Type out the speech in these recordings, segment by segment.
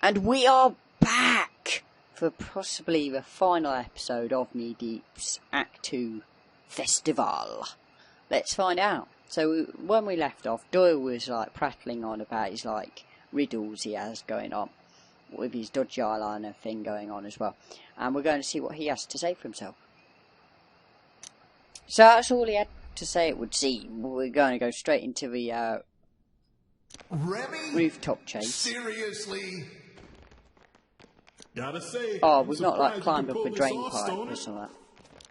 And we are back for possibly the final episode of Knee Deep's Act 2 Festival. Let's find out. So when we left off, Doyle was like prattling on about his like riddles he has going on, with his dodgy eyeliner thing going on as well. And we're going to see what he has to say for himself. So that's all he had to say, it would seem. We're going to go straight into the Remy? rooftop chase. Seriously? Gotta say, Oh, we've not like climbed up a drain pipe or something.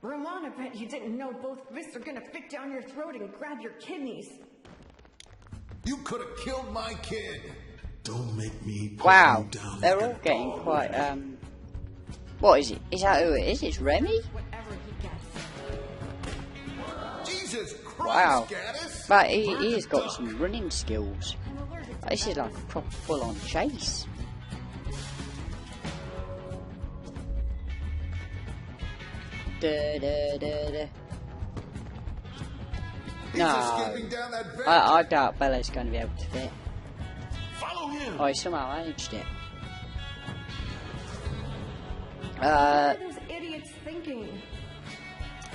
Ramon, I bet you didn't know both fists are gonna fit down your throat and grab your kidneys. You could have killed my kid. don't make me put Wow, you down they're like all an getting owl. quite, what is it? Is that who it is? It's Remy? Whatever he gets. Jesus Christ, Wow. Gaddis. But he has got some running skills. This is like a proper full-on chase. Da, da, da, da. He's escaping down that vent. I doubt Bella's going to be able to fit. Follow him. Oh, he somehow managed it. What are those idiots thinking?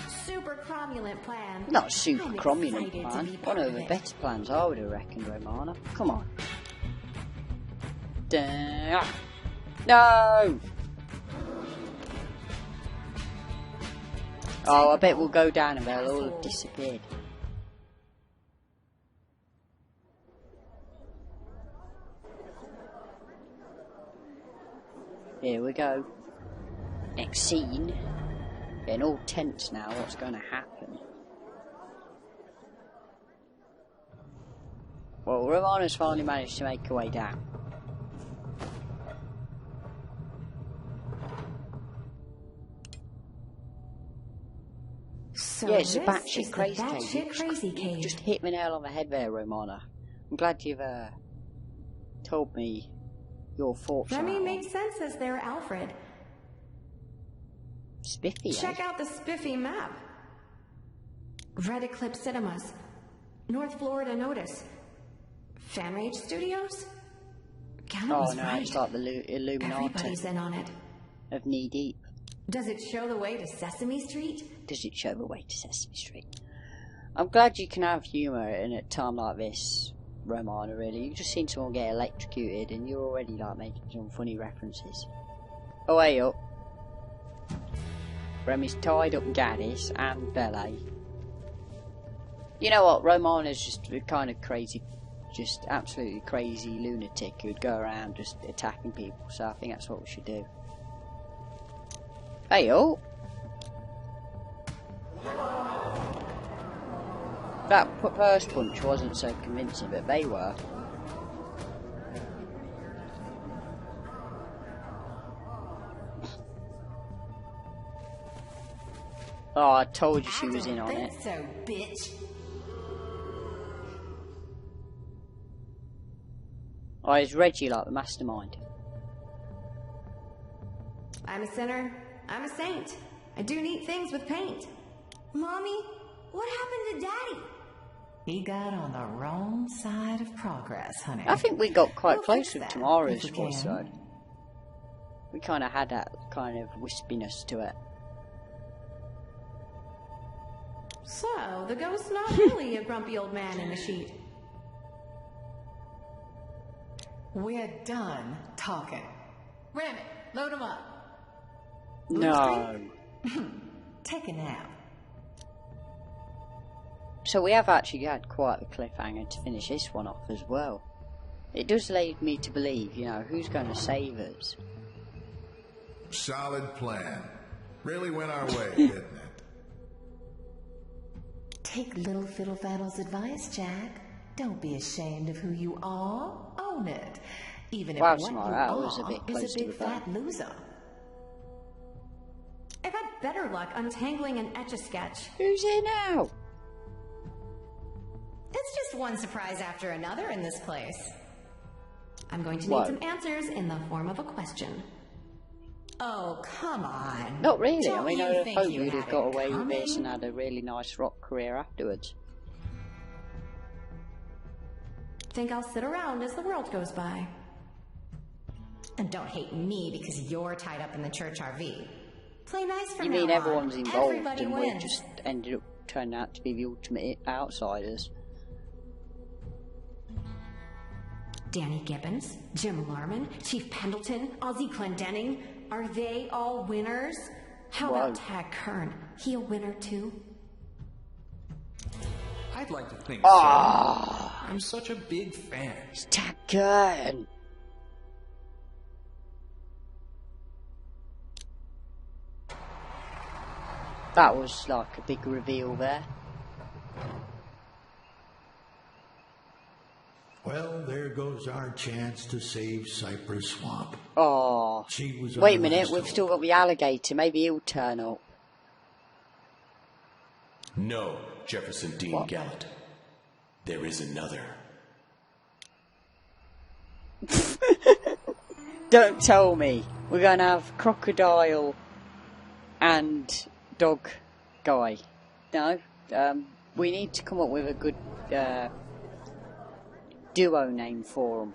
Super cromulent plan. Not super I'm cromulent excited to plan. be One part of the it. better plans I would have reckoned, Romana. Come on. Da. No! Oh, I bet we'll go down and they'll all have disappeared. Here we go. Next scene. Getting all tense now, what's going to happen? Well, Romana's finally managed to make her way down. So Yeah, it's a this batshit is the crazy batshit crazy cave. cave. You just hit the nail on the head there, Romana. I'm glad you've told me your thoughts on Remy that one. makes sense as their Alfred. Spiffy, Check eh? out the spiffy map. Red Eclipse Cinemas, North Florida Notice, Fanrage Studios. Gannon Oh was no, right. it's like the Illuminati Everybody's in on it. of Knee Deep. Does it show the way to Sesame Street? Does it show the way to Sesame Street? I'm glad you can have humour in a time like this, Romana, really. You've just seen someone get electrocuted and you're already like making some funny references. Oh, hey up. Remy's tied up Gaddis and Belle. You know what, Romana's just a kind of crazy, just absolutely crazy lunatic who'd go around just attacking people, so I think that's what we should do. Hey up! That first punch wasn't so convincing, but they were. Oh, I told you she was in on it. So, bitch. Oh, is Reggie like the mastermind? I'm a sinner. I'm a saint. I do neat things with paint. Mommy, what happened to Daddy? He got on the wrong side of progress, honey. I think we got quite We'll close fix with that Tamara's if we voice, can. though. We kind of had that kind of wispiness to it. So, the ghost's not really a grumpy old man in a sheet. We're done talking. Remy, load him up. No. Take a nap. So we have actually had quite a cliffhanger to finish this one off as well. It does lead me to believe, you know, who's going to save us? Solid plan. Really went our way, didn't it? Take little Fiddle-Faddle's advice, Jack. Don't be ashamed of who you are. Own it. Even if Wow, what Samara, you that was a are bit is close a to big the bone. fat loser. I've had better luck untangling an Etch-a-Sketch. Who's here now? It's just one surprise after another in this place. I'm going to Whoa. need some answers in the form of a question. Oh, come on. Not really. Don't I mean, you I think hope you you'd have had got it away with this coming? and had a really nice rock career afterwards. Think I'll sit around as the world goes by. And don't hate me because you're tied up in the church RV. Play nice from You now mean on. everyone's involved Everybody and we wins. just ended up turning out to be the ultimate outsiders? Danny Gibbons, Jim Larman, Chief Pendleton, Ozzy Clendenning. Are they all winners? How Wow. about Tag Kern? He a winner too? I'd like to think Ah, so. I'm such a big fan. it's Taggart. That was like a big reveal there. Well, there goes our chance to save Cypress Swamp. Oh, She was wait a our minute, last we've hope. still got the alligator. Maybe he'll turn up. No, Jefferson Dean What? Gallant. There is another. Don't tell me we're going to have crocodile and dog guy. No, we need to come up with a good duo name for them.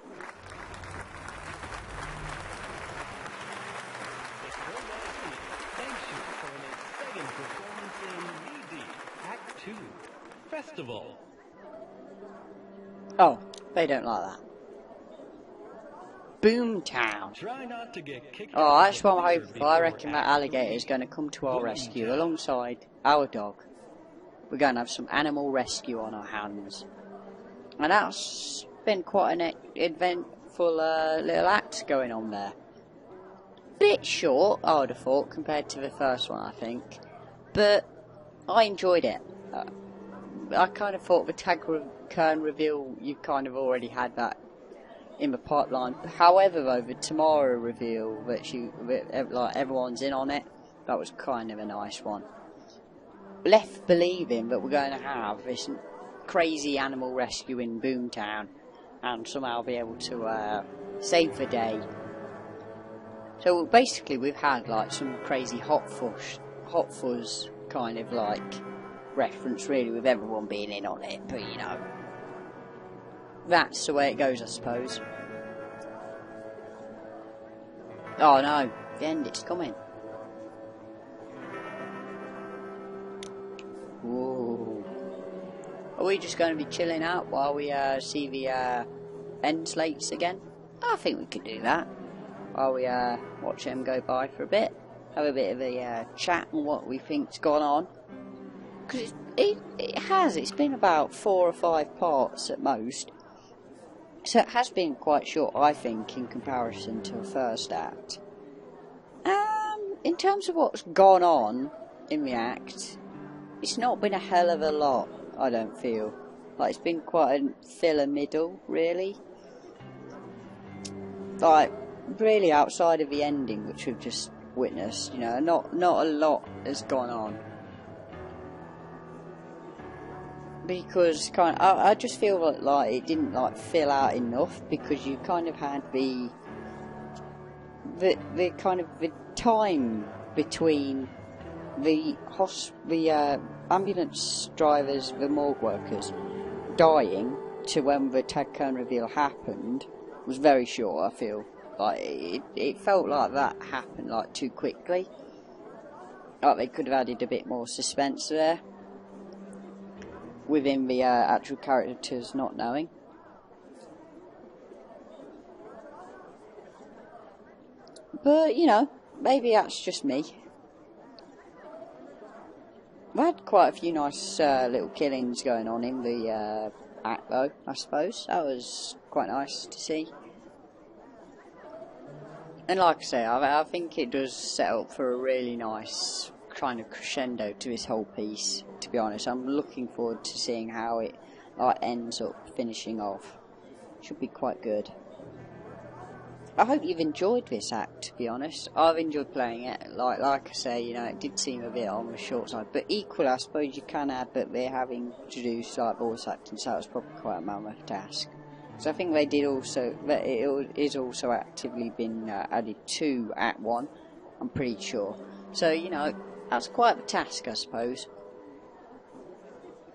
Thanks you for an exciting performance in Knee Deep, Act 2, Festival. Oh, they don't like that. Boomtown. Try not to get kicked Oh, out that's of what the I'm theater hoping for. I before reckon that Act alligator 3. is going to come to our rescue Boomtown. alongside our dog. We're going to have some animal rescue on our hands. And that's been quite an eventful little act going on there. Bit short, I would have thought, compared to the first one, I think. But I enjoyed it. I kind of thought the Tag Kern reveal, you kind of already had that in the pipeline. However, though, the tomorrow reveal like everyone's in on it, that was kind of a nice one. Left believing that we're going to have this crazy animal rescue in Boomtown and somehow be able to save the day. So basically we've had like some crazy hot fuzz kind of like reference really, with everyone being in on it, but you know, that's the way it goes, I suppose. Oh no, the end, it's coming. Whoa. Are we just going to be chilling out while we see the end slates again? I think we could do that. While we watch them go by for a bit. Have a bit of a chat on what we think's gone on. Because it's been about 4 or 5 parts at most. So it has been quite short, I think, in comparison to the first act. In terms of what's gone on in the act, it's not been a hell of a lot, I don't feel. Like, it's been quite a filler middle, really. Like, really outside of the ending, which we've just witnessed, you know, not a lot has gone on. Because I just feel like it didn't like fill out enough, because you kind of had the kind of the time between the ambulance drivers, the morgue workers dying to when the Tag Kern reveal happened was very short. I feel like it felt like that happened like too quickly. Like they could have added a bit more suspense there within the actual characters not knowing. But, you know, maybe that's just me. We had quite a few nice little killings going on in the act, though, I suppose. That was quite nice to see. And like I say, I think it does set up for a really nice kind of crescendo to this whole piece, to be honest. I'm looking forward to seeing how it ends up finishing off. Should be quite good. I hope you've enjoyed this act, to be honest. I've enjoyed playing it. Like I say, you know, it did seem a bit on the short side, but equally, I suppose you can add that they're having to do like voice acting, so that was probably quite a mammoth task. So I think they did also, that it is also actively been added to Act 1, I'm pretty sure. So, you know, that's quite a task, I suppose.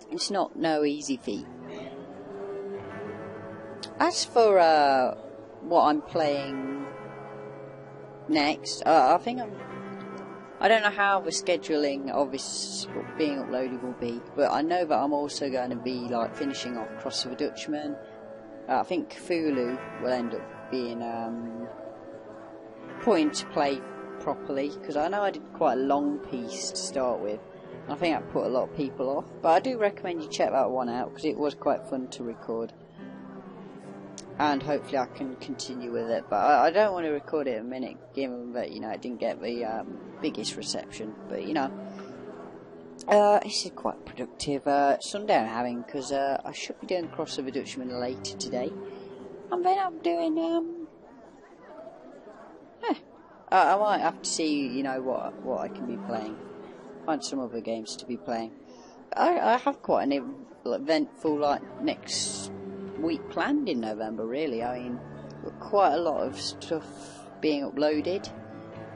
It's not no easy feat. As for what I'm playing next. I don't know how the scheduling of this being uploaded will be, but I know that I'm also going to be like finishing off Cross of the Dutchman. I think Cthulhu will end up being put into play properly, because I know I did quite a long piece to start with. I think that put a lot of people off, but I do recommend you check that one out because it was quite fun to record. And hopefully I can continue with it, but I don't want to record it a minute given that, you know, it didn't get the biggest reception. But, you know, this is quite productive Sunday I'm having, because I should be doing Cross of the Dutchman later today, and then I'm doing I might have to see, you know, what I can be playing, find some other games to be playing. I have quite an eventful like next week planned in November, really. I mean, quite a lot of stuff being uploaded.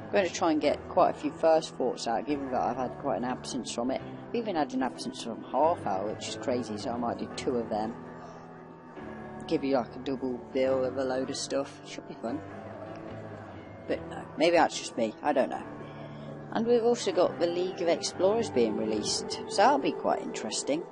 I'm going to try and get quite a few first thoughts out, given that I've had quite an absence from it. I've even had an absence from Half Hour, which is crazy, so I might do 2 of them. Give you like a double bill of a load of stuff. Should be fun. But no, maybe that's just me, I don't know. And we've also got the League of Explorers being released, so that'll be quite interesting.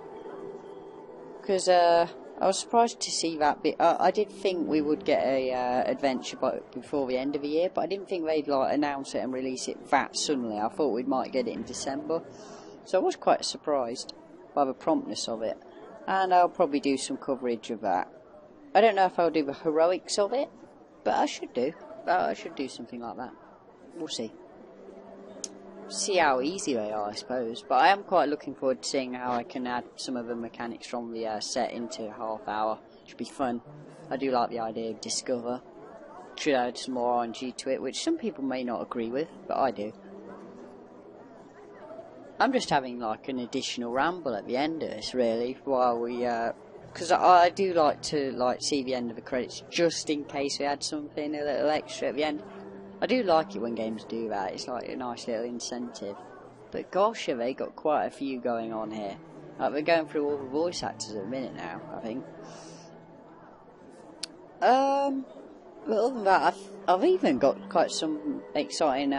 Because I was surprised to see that bit. I did think we would get a adventure before the end of the year, but I didn't think they'd like announce it and release it that suddenly. I thought we might get it in December, so I was quite surprised by the promptness of it. And I'll probably do some coverage of that. I don't know if I'll do the heroics of it, but I should do. I should do something like that. We'll see. See how easy they are, I suppose. But I am quite looking forward to seeing how I can add some of the mechanics from the set into Half Hour. Should be fun. I do like the idea of Discover. Should add some more RNG to it, which some people may not agree with, but I do. I'm just having like an additional ramble at the end of this, really, while we because I do like to see the end of the credits, just in case we had something a little extra at the end. I do like it when games do that. It's like a nice little incentive. But gosh, have they got quite a few going on here. Like, we're going through all the voice actors at the minute now, I think. But other than that, I've even got quite some exciting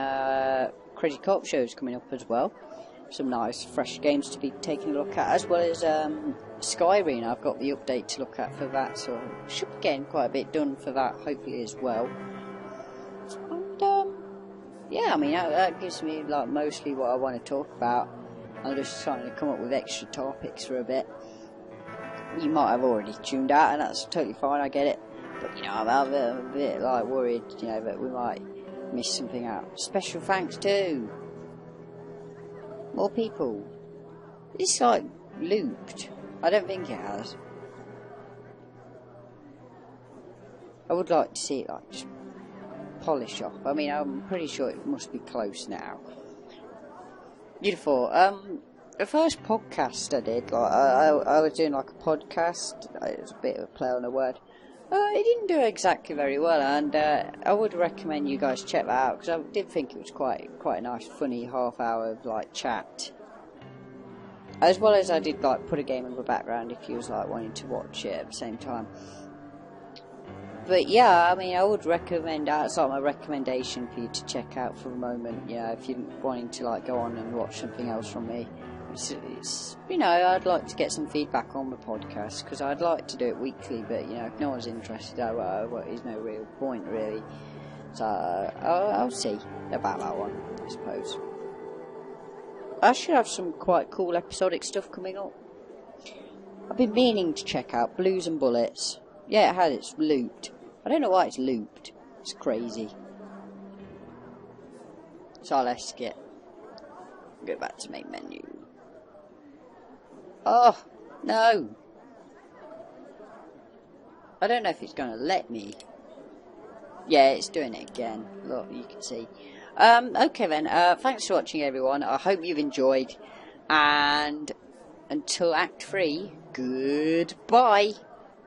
Crazy Co-op shows coming up as well. Some nice fresh games to be taking a look at, as well as Skyrim. I've got the update to look at for that, so I should be getting quite a bit done for that, hopefully, as well. And yeah, I mean, that gives me like mostly what I want to talk about. I'm just trying to come up with extra topics for a bit. You might have already tuned out, and that's totally fine, I get it. But, you know, I'm a bit like worried, you know, that we might miss something out. Special thanks to more people. It's like looped. I don't think it has. I would like to see it like just polish off. I mean, I'm pretty sure it must be close now. Beautiful. The first podcast I did, like I was doing like a podcast. It was a bit of a play on a word. It didn't do exactly very well, and I would recommend you guys check that out, because I did think it was quite a nice, funny half-hour of like chat. As well as I did like put a game in the background if you was like wanting to watch it at the same time. But yeah, I mean, I would recommend that. It's like my recommendation for you to check out for the moment. You know, if you're wanting to like go on and watch something else from me. It's you know, I'd like to get some feedback on the podcast, because I'd like to do it weekly, but you know, if no one's interested, there's no real point really. So I'll see about that one, I suppose. I should have some quite cool episodic stuff coming up. I've been meaning to check out Blues and Bullets. Yeah, it has. It's looped. I don't know why it's looped. It's crazy. So let's go back to main menu. Oh, no. I don't know if it's going to let me. Yeah, it's doing it again. Look, you can see. Okay then, thanks for watching everyone. I hope you've enjoyed. And until Act 3, goodbye.